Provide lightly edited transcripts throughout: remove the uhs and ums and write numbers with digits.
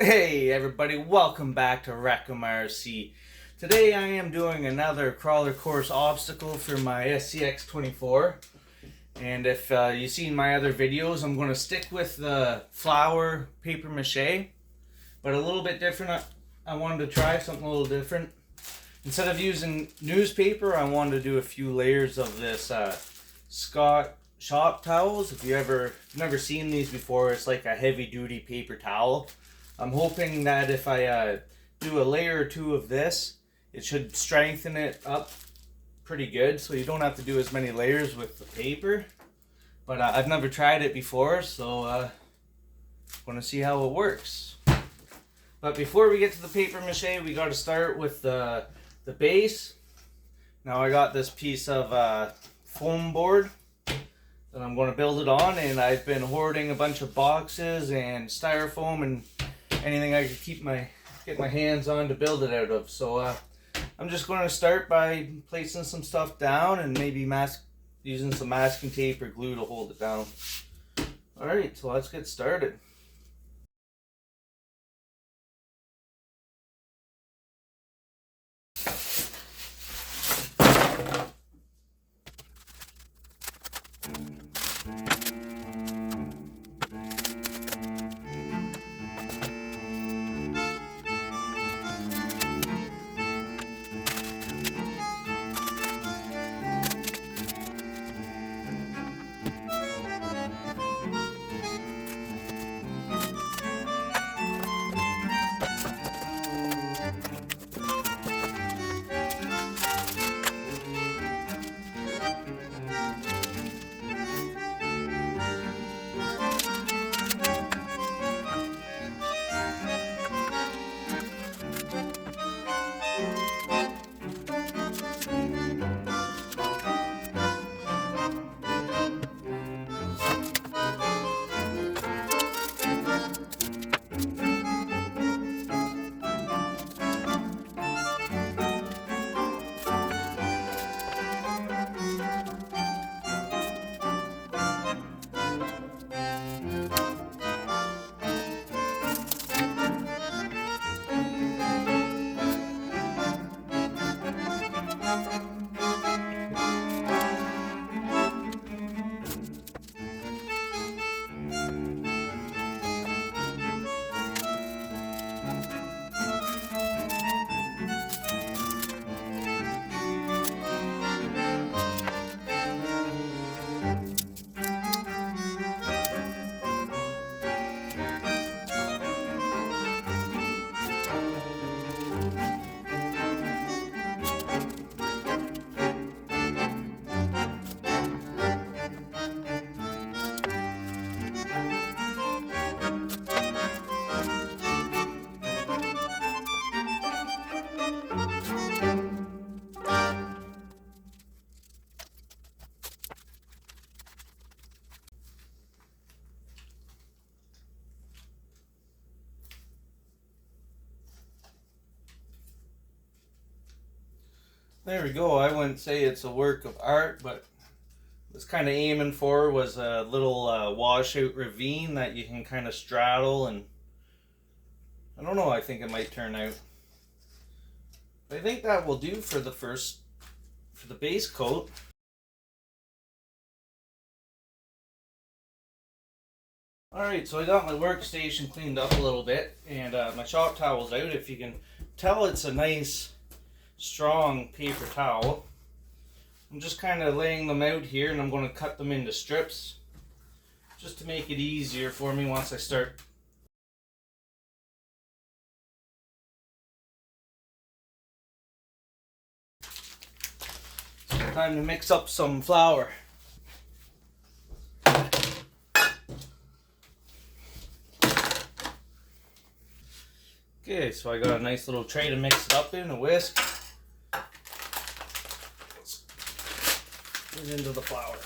Hey everybody, welcome back to Wreckem RC. Today I am doing another crawler course obstacle for my scx24. And if you've seen my other videos, I'm going to stick with the flower paper mache, but a little bit different. I wanted to try something a little different. Instead of using newspaper, I wanted to do a few layers of this Scott shop towels. If you've never seen these before, it's like a heavy duty paper towel. I'm hoping that if I do a layer or two of this, it should strengthen it up pretty good, so you don't have to do as many layers with the paper. But I've never tried it before, so I'm going to see how it works. But before we get to the paper mache, we got to start with the base. Now I got this piece of foam board that I'm going to build it on, and I've been hoarding a bunch of boxes and styrofoam and anything I could get my hands on to build it out of. So I'm just going to start by placing some stuff down and maybe using some masking tape or glue to hold it down. Alright, so let's get started. There we go. I wouldn't say it's a work of art, but I was kind of aiming for was a little washout ravine that you can kind of straddle, and I don't know, I think it might turn out. But I think that will do for the base coat. Alright, so I got my workstation cleaned up a little bit, and my shop towel's out. If you can tell, it's a nice strong paper towel. I'm just kind of laying them out here, and I'm going to cut them into strips just to make it easier for me once I start. So time to mix up some flour. Okay, so I got a nice little tray to mix it up in, a whisk. Put it into the flour.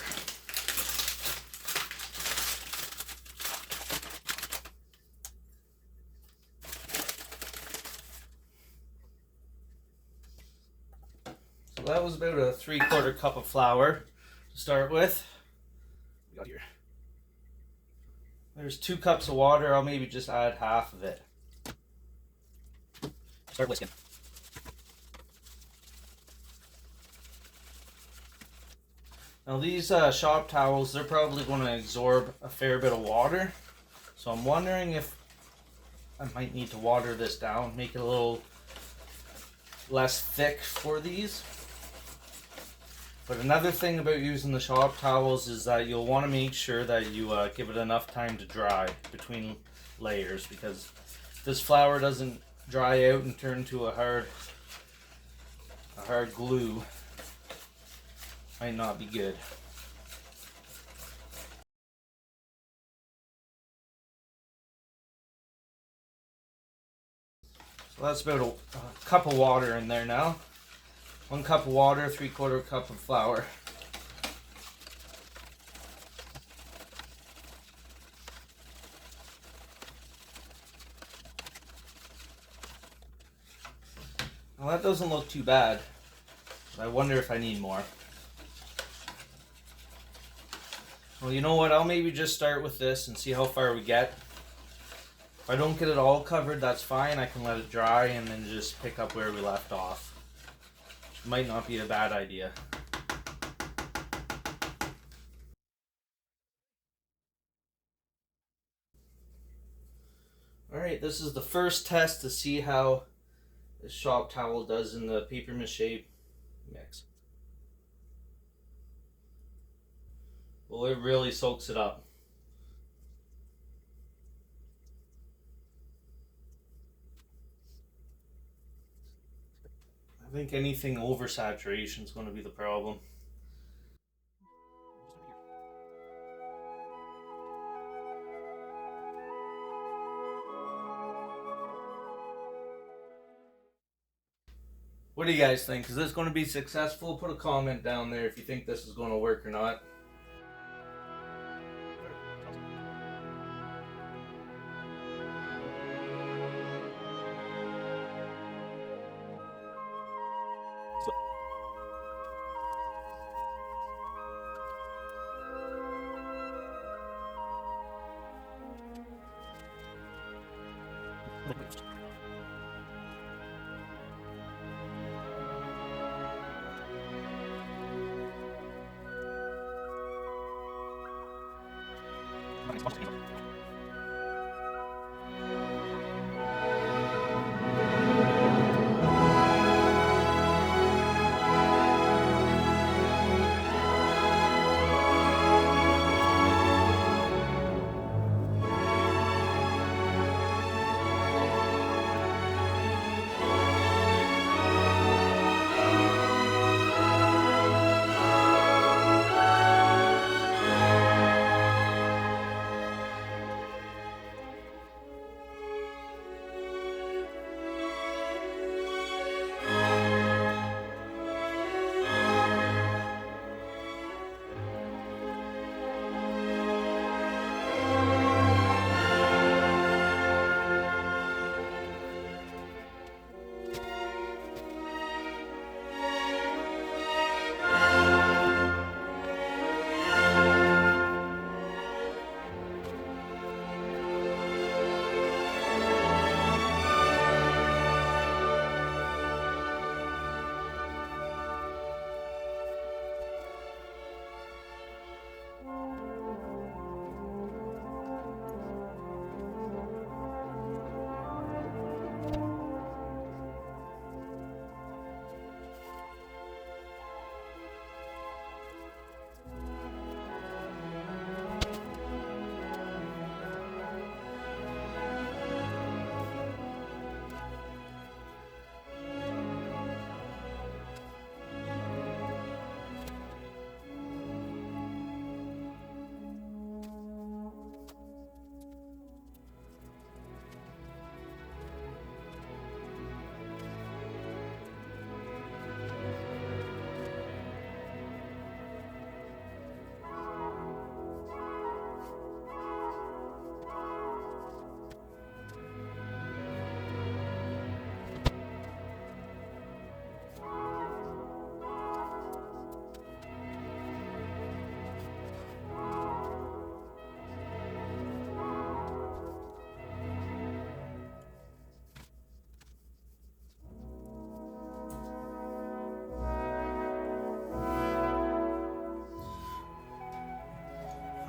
So that was about a 3/4 cup of flour to start with. We got here. There's 2 cups of water. I'll maybe just add half of it. Start whisking. Now these shop towels, they're probably going to absorb a fair bit of water. So I'm wondering if I might need to water this down, make it a little less thick for these. But another thing about using the shop towels is that you'll want to make sure that you give it enough time to dry between layers, because if this flour doesn't dry out and turn to a hard glue, might not be good. So that's about a cup of water in there now. 1 cup of water, 3/4 cup of flour. Well, that doesn't look too bad. I wonder if I need more. Well, you know what? I'll maybe just start with this and see how far we get. If I don't get it all covered, that's fine. I can let it dry and then just pick up where we left off. Which might not be a bad idea. Alright, this is the first test to see how this shop towel does in the paper mache mix. Well, it really soaks it up. I think anything over saturation is going to be the problem. What do you guys think? Is this going to be successful? Put a comment down there if you think this is going to work or not.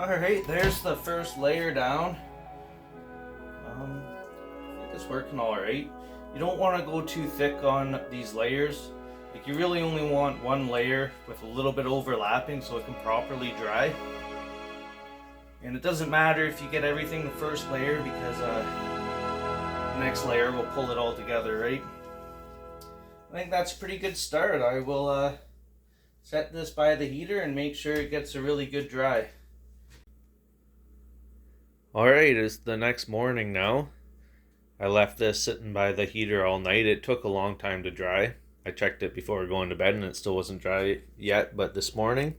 Alright, there's the first layer down. I think it's working alright. You don't want to go too thick on these layers. Like, you really only want one layer with a little bit overlapping so it can properly dry. And it doesn't matter if you get everything the first layer, because the next layer will pull it all together, right? I think that's a pretty good start. I will set this by the heater and make sure it gets a really good dry. Alright, it's the next morning now. I left this sitting by the heater all night. It took a long time to dry. I checked it before going to bed and it still wasn't dry yet, but this morning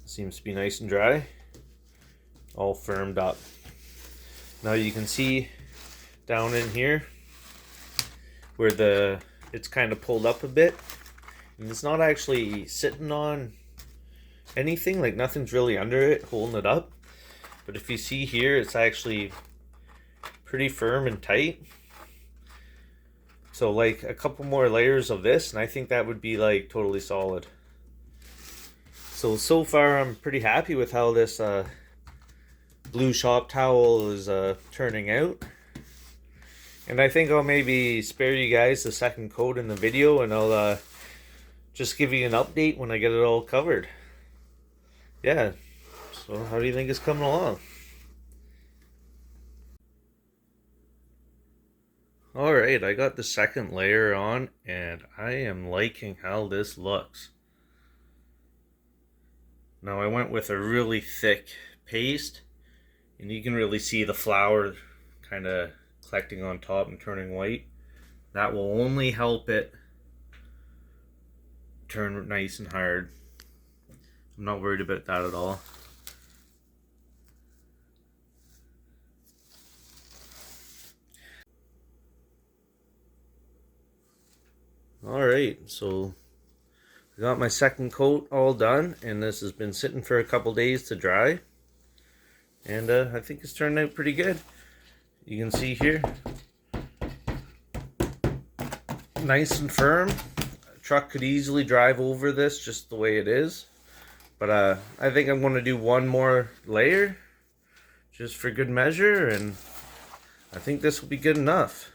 it seems to be nice and dry. All firmed up. Now you can see down in here where it's kind of pulled up a bit, and it's not actually sitting on anything, like nothing's really under it holding it up. But if you see here, it's actually pretty firm and tight. So like a couple more layers of this and I think that would be like totally solid. So far I'm pretty happy with how this blue shop towel is turning out. And I think I'll maybe spare you guys the second coat in the video, and I'll just give you an update when I get it all covered. Yeah, so how do you think it's coming along? Alright, I got the second layer on and I am liking how this looks. Now I went with a really thick paste, and you can really see the flour kind of collecting on top and turning white. That will only help it turn nice and hard. I'm not worried about that at all. Alright, so I got my second coat all done, and this has been sitting for a couple days to dry. And I think it's turned out pretty good. You can see here, nice and firm. A truck could easily drive over this just the way it is. But I think I'm going to do one more layer just for good measure, and I think this will be good enough.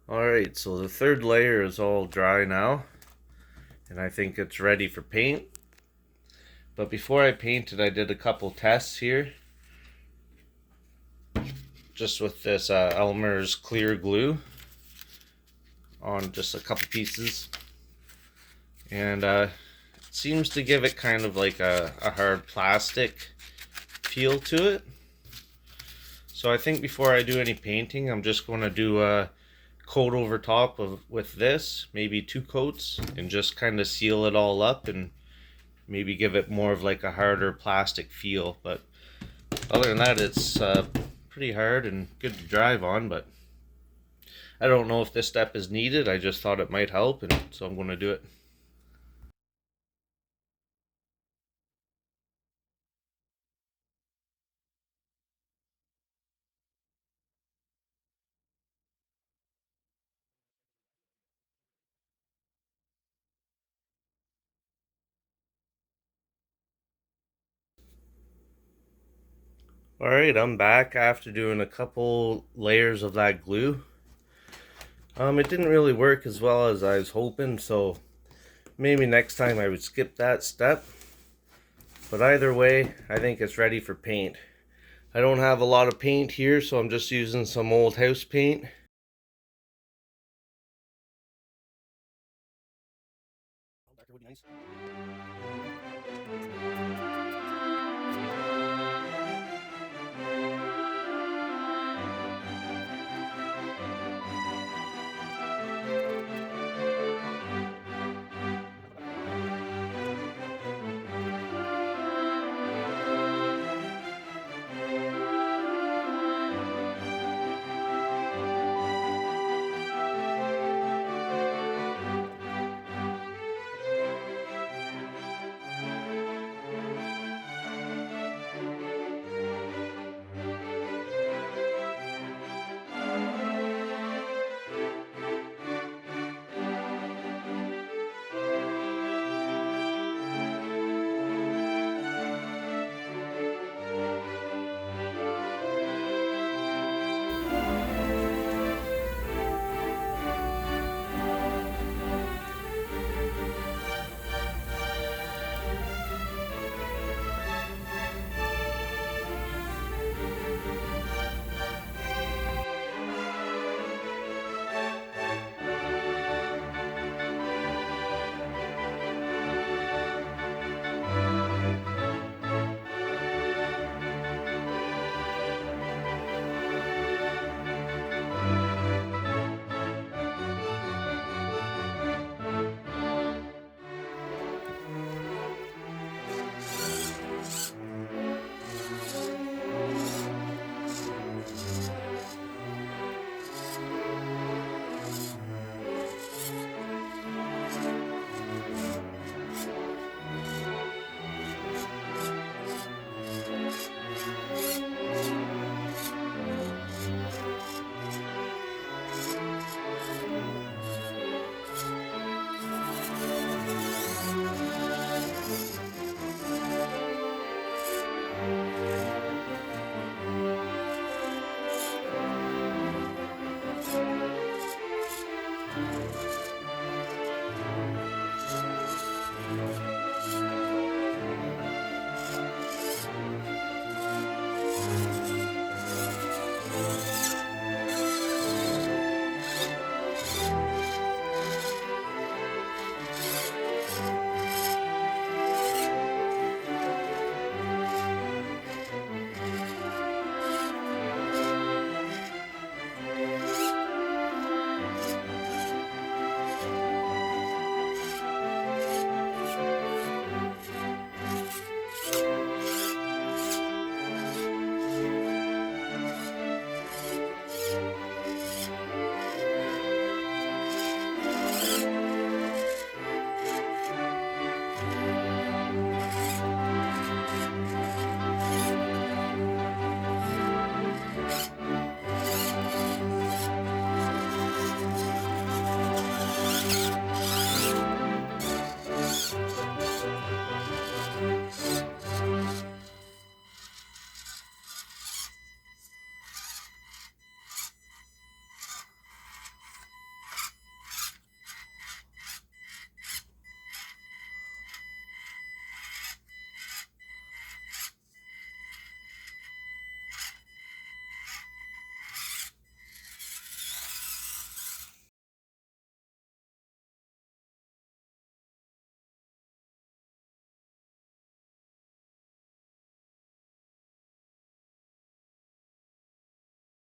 Alright, so the third layer is all dry now, and I think it's ready for paint. But before I painted, I did a couple tests here, just with this Elmer's clear glue on just a couple pieces, and it seems to give it kind of like a hard plastic feel to it. So I think before I do any painting, I'm just going to do a coat over top with this, maybe 2 coats, and just kind of seal it all up and maybe give it more of like a harder plastic feel. But other than that, it's pretty hard and good to drive on, but I don't know if this step is needed. I just thought it might help, and so I'm going to do it. Alright, I'm back after doing a couple layers of that glue. It didn't really work as well as I was hoping, so maybe next time I would skip that step. But either way, I think it's ready for paint. I don't have a lot of paint here, so I'm just using some old house paint.